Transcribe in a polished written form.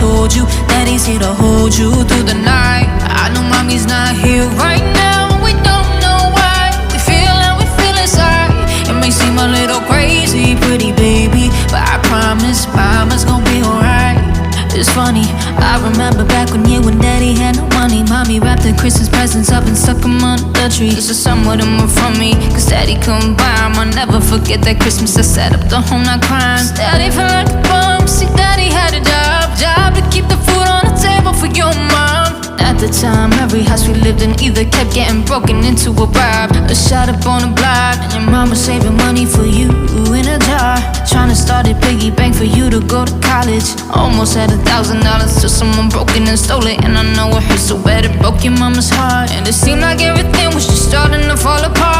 told you that he's here to hold you through the night. I know mommy's not here right now, we don't know why. We feel how we feel inside. It may seem a little crazy, pretty baby, but I promise mama's gonna be alright. It's funny, I remember back when you and daddy had no money. Mommy wrapped the Christmas presents up and stuck them under the tree. This is somewhat of them from me, cause daddy couldn't buy them. I'll never forget that Christmas I sat up the whole night crying. Daddy felt like a bum, see daddy had a job to keep the food on the table for your mom. At the time, every house we lived in either kept getting broken into or robbed or shot up on the block. And your mom was saving money for you in a jar, trying to start a piggy bank for you to go to college. Almost had $1,000 till someone broke in and stole it. And I know it hurt so bad it broke your mama's heart. And it seemed like everything was just starting to fall apart.